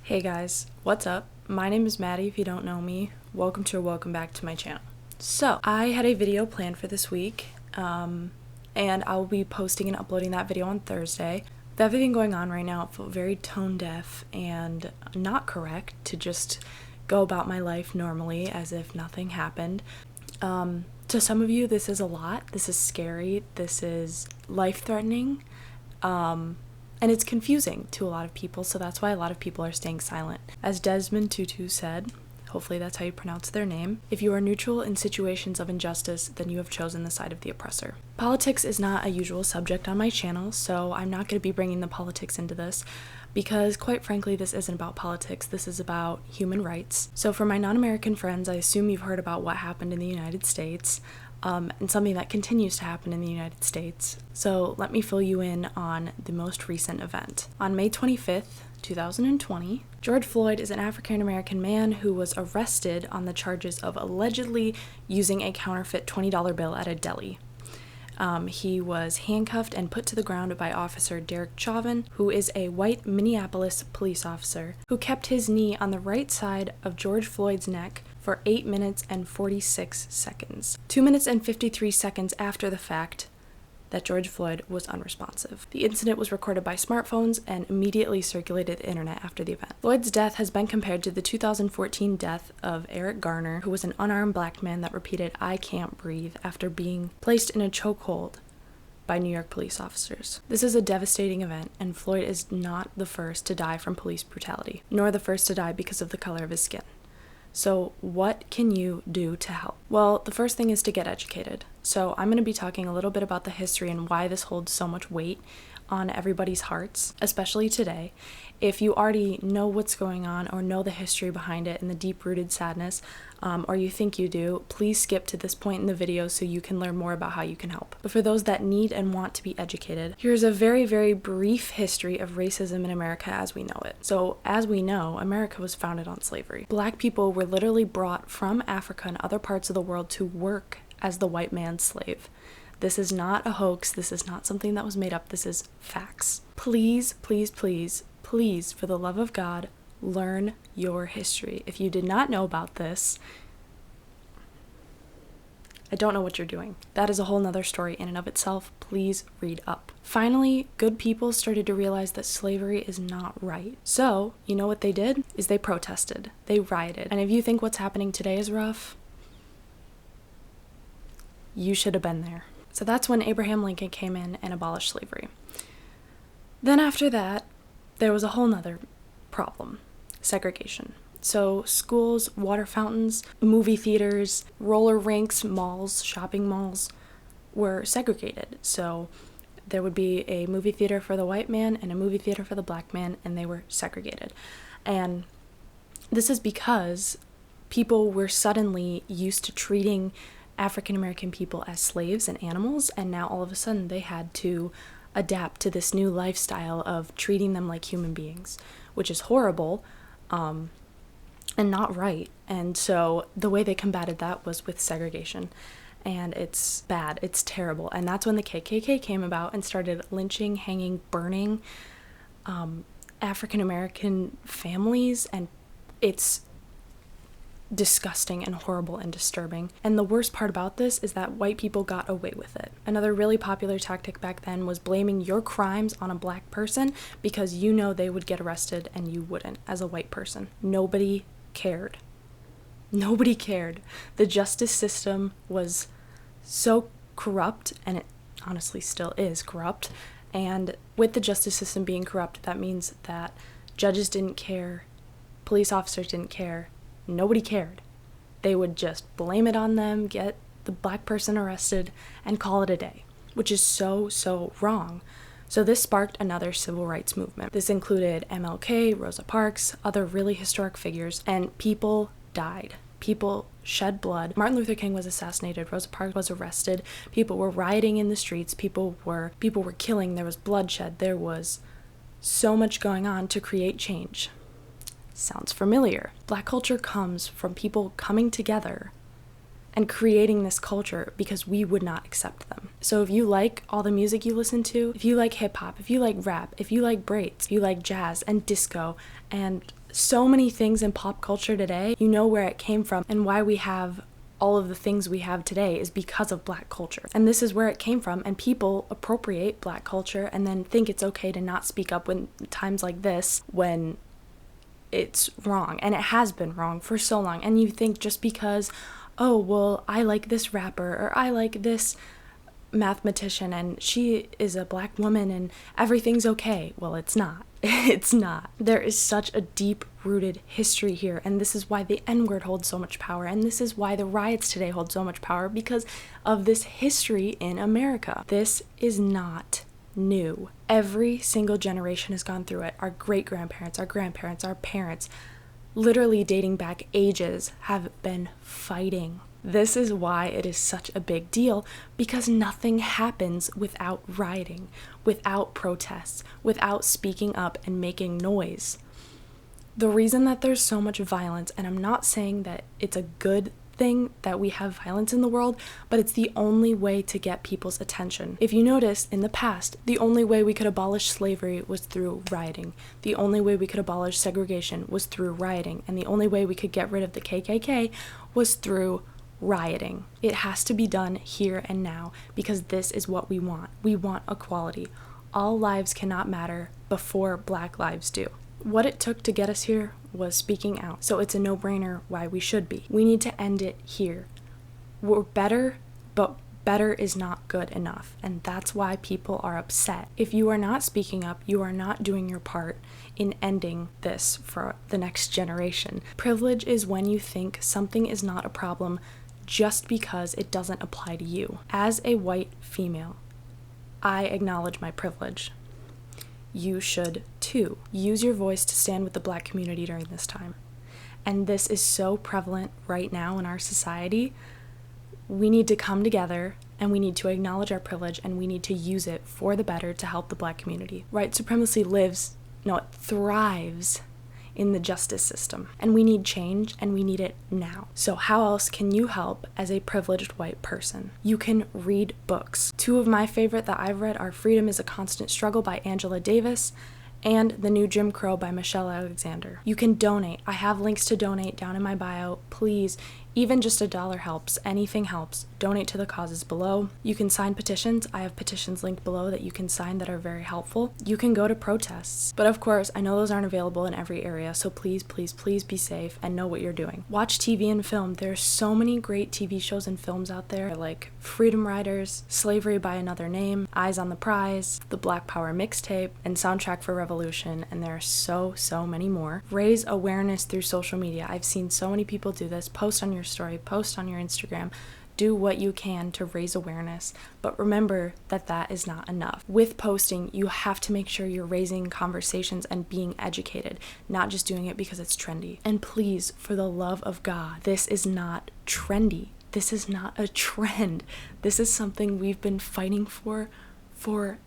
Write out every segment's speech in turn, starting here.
Hey guys, what's up? My name is Maddie if you don't know me. Welcome back to my channel. So, I had a video planned for this week, and I'll be posting and uploading that video on Thursday. With everything going on right now, it felt very tone deaf and not correct to just go about my life normally as if nothing happened. To some of you, this is a lot. This is scary. This is life-threatening. And it's confusing to a lot of people, so that's why a lot of people are staying silent. As Desmond Tutu said, hopefully that's how you pronounce their name, if you are neutral in situations of injustice, then you have chosen the side of the oppressor. Politics is not a usual subject on my channel, so I'm not going to be bringing the politics into this, because quite frankly, this isn't about politics, this is about human rights. So for my non-American friends, I assume you've heard about what happened in the United States, and something that continues to happen in the United States. So let me fill you in on the most recent event. On May 25th, 2020, George Floyd is an African-American man who was arrested on the charges of allegedly using a counterfeit $20 bill at a deli. He was handcuffed and put to the ground by Officer Derek Chauvin, who is a white Minneapolis police officer, who kept his knee on the right side of George Floyd's neck for 8 minutes and 46 seconds. 2 minutes and 53 seconds after the fact that George Floyd was unresponsive. The incident was recorded by smartphones and immediately circulated the internet after the event. Floyd's death has been compared to the 2014 death of Eric Garner, who was an unarmed black man that repeated, "I can't breathe," after being placed in a chokehold by New York police officers. This is a devastating event, and Floyd is not the first to die from police brutality, nor the first to die because of the color of his skin. So what can you do to help? Well, the first thing is to get educated. So I'm going to be talking a little bit about the history and why this holds so much weight on everybody's hearts, especially today. If you already know what's going on or know the history behind it and the deep-rooted sadness, or you think you do, please skip to this point in the video so you can learn more about how you can help. But for those that need and want to be educated, here's a very, very brief history of racism in America as we know it. So, as we know, America was founded on slavery. Black people were literally brought from Africa and other parts of the world to work as the white man's slave. This is not a hoax. This is not something that was made up. This is facts. Please, please, please, please, for the love of God, learn your history. If you did not know about this, I don't know what you're doing. That is a whole nother story in and of itself. Please read up. Finally, good people started to realize that slavery is not right. So, you know what they did? Is they protested. They rioted. And if you think what's happening today is rough, you should have been there. So that's when Abraham Lincoln came in and abolished slavery. Then after that, there was a whole nother problem: segregation. So schools, water fountains, movie theaters, roller rinks, malls, shopping malls were segregated. So there would be a movie theater for the white man and a movie theater for the black man, and they were segregated. And this is because people were suddenly used to treating African American people as slaves and animals, and now all of a sudden they had to adapt to this new lifestyle of treating them like human beings, which is horrible and not right. And so the way they combated that was with segregation, and it's bad, it's terrible. And that's when the KKK came about and started lynching, hanging, burning African American families, and it's disgusting and horrible and disturbing. And the worst part about this is that white people got away with it. Another really popular tactic back then was blaming your crimes on a black person because you know they would get arrested and you wouldn't as a white person. Nobody cared. Nobody cared. The justice system was so corrupt, and it honestly still is corrupt. And with the justice system being corrupt, that means that judges didn't care, police officers didn't care, nobody cared. They would just blame it on them, get the black person arrested, and call it a day, which is so, so wrong. So this sparked another civil rights movement. This included MLK, Rosa Parks, other really historic figures, and people died. People shed blood. Martin Luther King was assassinated. Rosa Parks was arrested. People were rioting in the streets. People were killing. There was bloodshed. There was so much going on to create change. Sounds familiar. Black culture comes from people coming together and creating this culture because we would not accept them. So if you like all the music you listen to, if you like hip hop, if you like rap, if you like braids, if you like jazz and disco and so many things in pop culture today, you know where it came from and why we have all of the things we have today is because of Black culture. And this is where it came from, and people appropriate Black culture and then think it's okay to not speak up when times like this, when it's wrong. And it has been wrong for so long. And you think just because, oh, well, I like this rapper or I like this mathematician and she is a Black woman and everything's okay. Well, it's not. It's not. There is such a deep-rooted history here, and this is why the N-word holds so much power, and this is why the riots today hold so much power, because of this history in America. This is not new. Every single generation has gone through it. Our great-grandparents, our grandparents, our parents, literally dating back ages, have been fighting. This is why it is such a big deal, because nothing happens without rioting, without protests, without speaking up and making noise. The reason that there's so much violence, and I'm not saying that it's a good thing that we have violence in the world, but it's the only way to get people's attention. If you notice, in the past, the only way we could abolish slavery was through rioting. The only way we could abolish segregation was through rioting. And the only way we could get rid of the KKK was through rioting. It has to be done here and now, because this is what we want. We want equality. All lives cannot matter before Black lives do. What it took to get us here was speaking out, so it's a no-brainer why we should be. We need to end it here. We're better, but better is not good enough, and that's why people are upset. If you are not speaking up, you are not doing your part in ending this for the next generation. Privilege is when you think something is not a problem just because it doesn't apply to you. As a white female, I acknowledge my privilege. You should too. Use your voice to stand with the Black community during this time. And this is so prevalent right now in our society. We need to come together and we need to acknowledge our privilege and we need to use it for the better to help the Black community. White supremacy it thrives in the justice system. And we need change, and we need it now. So how else can you help as a privileged white person? You can read books. Two of my favorite that I've read are Freedom is a Constant Struggle by Angela Davis and The New Jim Crow by Michelle Alexander. You can donate. I have links to donate down in my bio. Please, even just $1 helps. Anything helps. Donate to the causes below. You can sign petitions. I have petitions linked below that you can sign that are very helpful. You can go to protests. But of course, I know those aren't available in every area, so please, please, please be safe and know what you're doing. Watch TV and film. There's so many great TV shows and films out there, like Freedom Riders, Slavery by Another Name, Eyes on the Prize, The Black Power Mixtape, and Soundtrack for Revolution, and there are so many more. Raise awareness through social media. I've seen so many people do this. Post on your story, post on your Instagram. Do what you can to raise awareness, but remember that that is not enough. With posting, you have to make sure you're raising conversations and being educated, not just doing it because it's trendy. And please, for the love of God, this is not trendy. This is not a trend. This is something we've been fighting for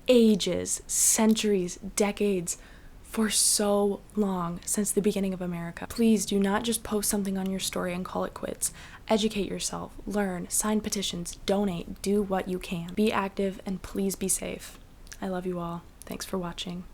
ages, centuries, decades, for so long, since the beginning of America. Please do not just post something on your story and call it quits. Educate yourself, learn, sign petitions, donate, do what you can. Be active and please be safe. I love you all. Thanks for watching.